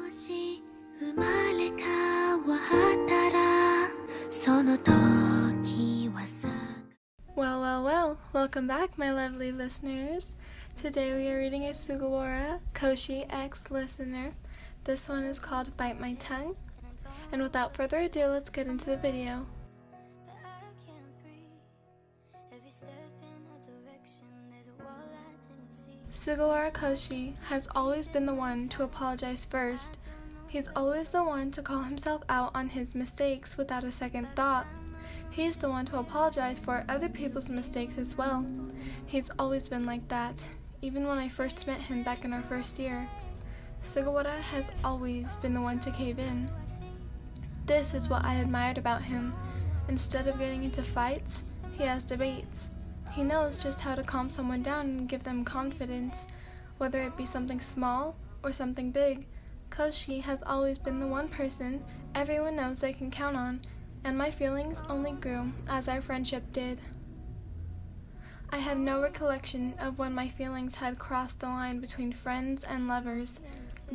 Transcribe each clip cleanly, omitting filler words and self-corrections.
もし生まれ変わったらその時はさ Well, welcome back, my lovely listeners. Today we are reading a Sugawara, Koshi X listener. This one is called Bite My Tongue. And without further ado, let's get into the video. Sugawara Koshi has always been the one to apologize first. He's always the one to call himself out on his mistakes without a second thought. He's the one to apologize for other people's mistakes as well. He's always been like that, even when I first met him back in our first year. Sugawara has always been the one to cave in. This is what I admired about him. Instead of getting into fights, he has debates. He knows just how to calm someone down and give them confidence, whether it be something small or something big. Koshi has always been the one person everyone knows they can count on, and my feelings only grew as our friendship did. I have no recollection of when my feelings had crossed the line between friends and lovers,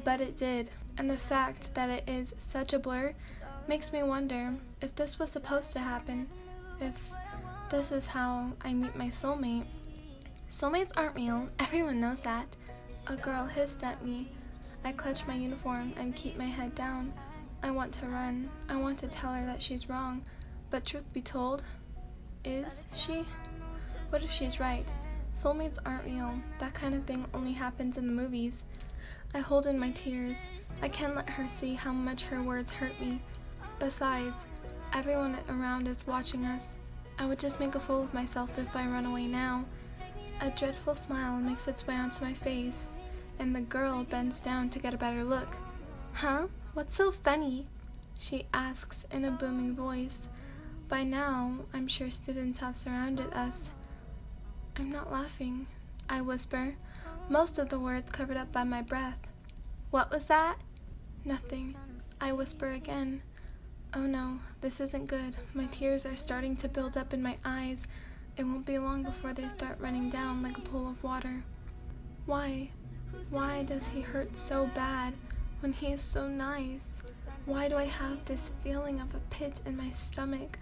but it did, and the fact that it is such a blur makes me wonder if this was supposed to happen, if this is how I meet my soulmate. Soulmates aren't real, everyone knows that. A girl hissed at me. I clutch my uniform and keep my head down. I want to run. I want to tell her that she's wrong. But truth be told, is she? What if she's right? Soulmates aren't real. That kind of thing only happens in the movies. I hold in my tears. I can't let her see how much her words hurt me. Besides, everyone around is watching us. I would just make a fool of myself if I run away now. A dreadful smile makes its way onto my face, and the girl bends down to get a better look. "Huh? What's so funny?" she asks in a booming voice. By now, I'm sure students have surrounded us. "I'm not laughing," I whisper, most of the words covered up by my breath. "What was that?" "Nothing," I whisper again. Oh no, this isn't good. My tears are starting to build up in my eyes. It won't be long before they start running down like a pool of water. Why? Why does he hurt so bad when he is so nice? Why do I have this feeling of a pit in my stomach?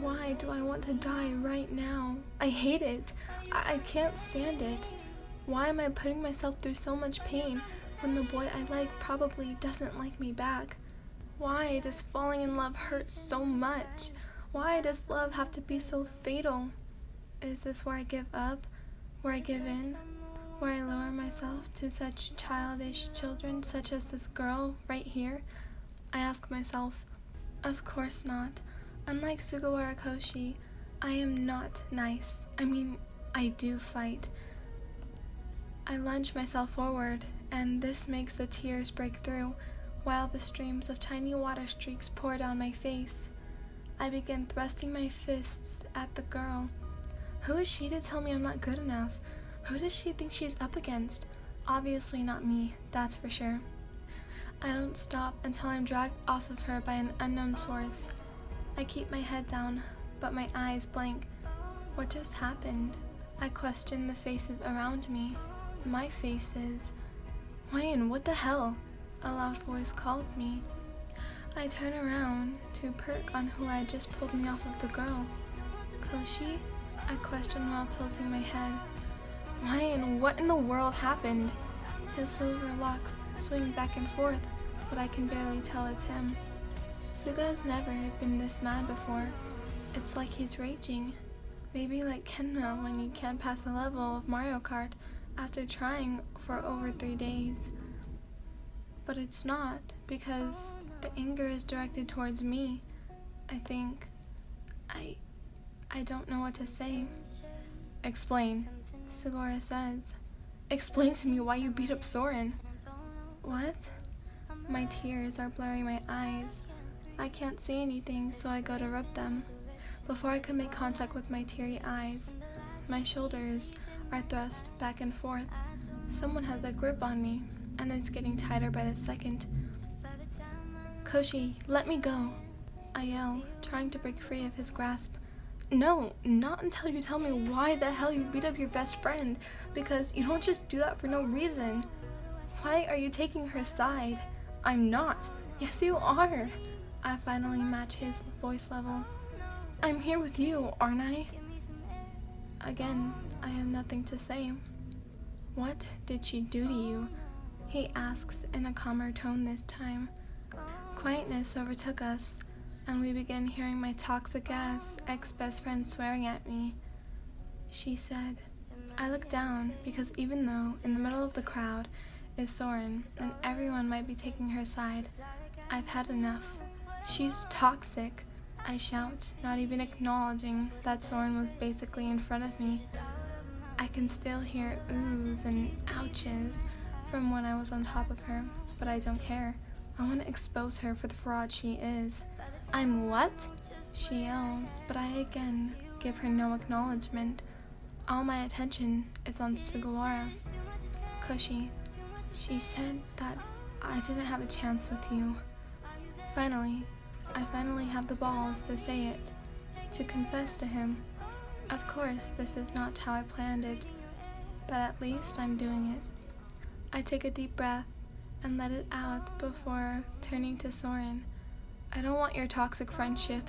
Why do I want to die right now? I hate it. I can't stand it. Why am I putting myself through so much pain when the boy I like probably doesn't like me back? Why does falling in love hurt so much? Why does love have to be so fatal? Is this where I give up? Where I give in? Where I lower myself to such childish children such as this girl right here? I ask myself. Of course not. Unlike Sugawara Koshi, I am not nice. I do fight. I lunge myself forward, and this makes the tears break through, while the streams of tiny water streaks pour down my face. I begin thrusting my fists at the girl. Who is she to tell me I'm not good enough? Who does she think she's up against? Obviously not me, that's for sure. I don't stop until I'm dragged off of her by an unknown source. I keep my head down, but my eyes blank. What just happened? I question the faces around me. My faces. Wayne, what the hell? A loud voice called me. I turn around to perk on who had just pulled me off of the girl. Koshi? I question while tilting my head. Ryan, what in the world happened? His silver locks swing back and forth, but I can barely tell it's him. Suga's never been this mad before. It's like he's raging. Maybe like Kenna when he can't pass a level of Mario Kart after trying for over 3 days. But it's not, because the anger is directed towards me, I think. I don't know what to say. Explain, Sugawara says. Explain to me why you beat up Soren. What? My tears are blurring my eyes. I can't see anything, so I go to rub them. Before I can make contact with my teary eyes, my shoulders are thrust back and forth. Someone has a grip on me, and it's getting tighter by the second. Koshi, let me go, I yell, trying to break free of his grasp. No, not until you tell me why the hell you beat up your best friend, because you don't just do that for no reason. Why are you taking her side? I'm not. Yes, you are. I finally match his voice level. I'm here with you, aren't I? Again, I have nothing to say. What did she do to you? He asks in a calmer tone this time. Quietness overtook us, and we began hearing my toxic-ass ex-best friend swearing at me. She said. I looked down because even though in the middle of the crowd is Soren and everyone might be taking her side, I've had enough. She's toxic, I shout, not even acknowledging that Soren was basically in front of me. I can still hear oohs and ouches from when I was on top of her, but I don't care. I want to expose her for the fraud she is. I'm what? She yells, but I again give her no acknowledgement. All my attention is on Sugawara. Koshi, she said that I didn't have a chance with you. I finally have the balls to say it, to confess to him. Of course, this is not how I planned it, but at least I'm doing it. I take a deep breath and let it out before turning to Soren. I don't want your toxic friendship.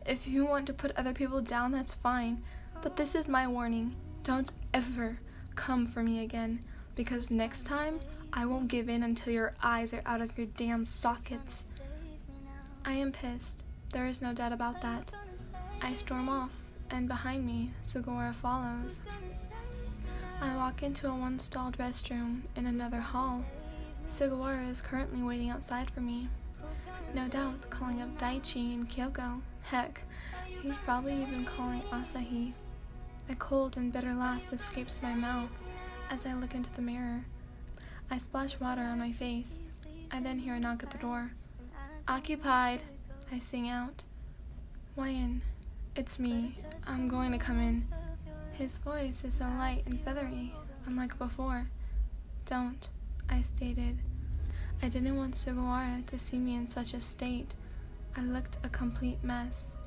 If you want to put other people down, that's fine, but this is my warning. Don't ever come for me again, because next time, I won't give in until your eyes are out of your damn sockets. I am pissed. There is no doubt about that. I storm off, and behind me, Sugawara follows. I walk into a one-stalled restroom in another hall. Sugawara is currently waiting outside for me. No doubt calling up Daichi and Kyoko. Heck, he's probably even calling Asahi. A cold and bitter laugh escapes my mouth as I look into the mirror. I splash water on my face. I then hear a knock at the door. Occupied, I sing out. Why in? It's me. I'm going to come in. His voice is so light and feathery, unlike before. Don't, I stated. I didn't want Sugawara to see me in such a state. I looked a complete mess.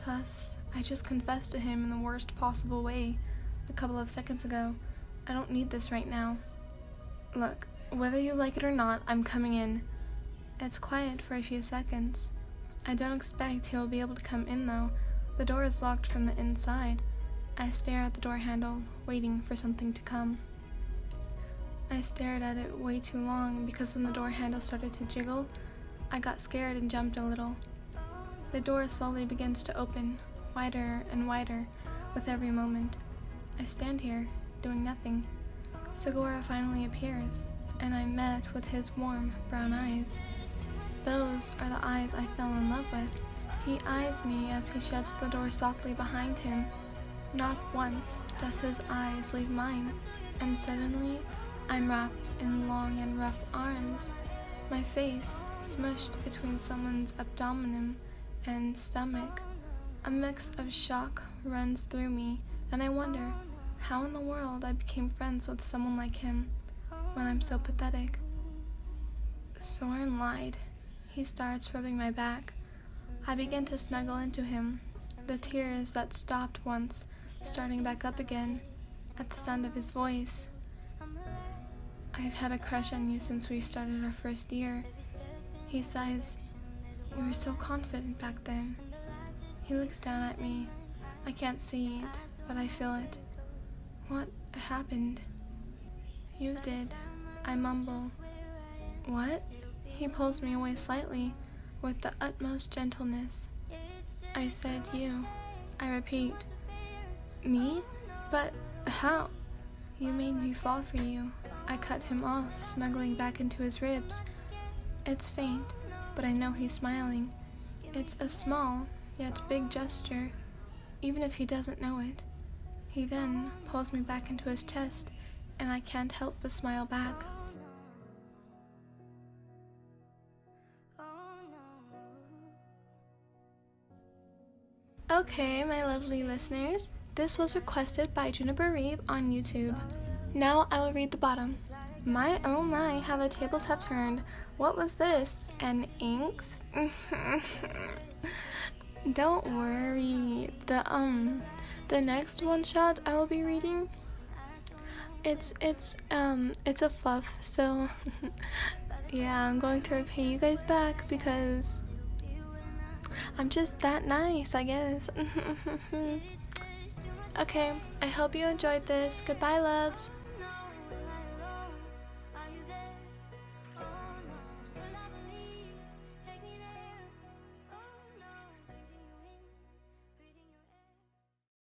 Plus, I just confessed to him in the worst possible way a couple of seconds ago. I don't need this right now. Look, whether you like it or not, I'm coming in. It's quiet for a few seconds. I don't expect he will be able to come in though. The door is locked from the inside. I stare at the door handle, waiting for something to come. I stared at it way too long because when the door handle started to jiggle, I got scared and jumped a little. The door slowly begins to open, wider and wider, with every moment. I stand here, doing nothing. Sugawara finally appears, and I'm met with his warm, brown eyes. Those are the eyes I fell in love with. He eyes me as he shuts the door softly behind him. Not once does his eyes leave mine, and suddenly I'm wrapped in long and rough arms, my face smushed between someone's abdomen and stomach. A mix of shock runs through me, and I wonder how in the world I became friends with someone like him when I'm so pathetic. Soren lied. He starts rubbing my back. I begin to snuggle into him, the tears that stopped once starting back up again at the sound of his voice. I've had a crush on you since we started our first year. He sighs. You were so confident back then. He looks down at me. I can't see it, but I feel it. What happened? You did. I mumble. What? He pulls me away slightly, with the utmost gentleness. I said you. I repeat. Me? But how? You made me fall for you. I cut him off, snuggling back into his ribs. It's faint, but I know he's smiling. It's a small, yet big gesture, even if he doesn't know it. He then pulls me back into his chest, and I can't help but smile back. Okay, my lovely listeners, this was requested by Juniper Reeve on YouTube. Now I will read the bottom. My oh my, how the tables have turned. What was this? An inks? Don't worry. The next one shot I will be reading, it's a fluff, so Yeah, I'm going to repay you guys back because I'm just that nice, I guess. Okay, I hope you enjoyed this. Goodbye, loves.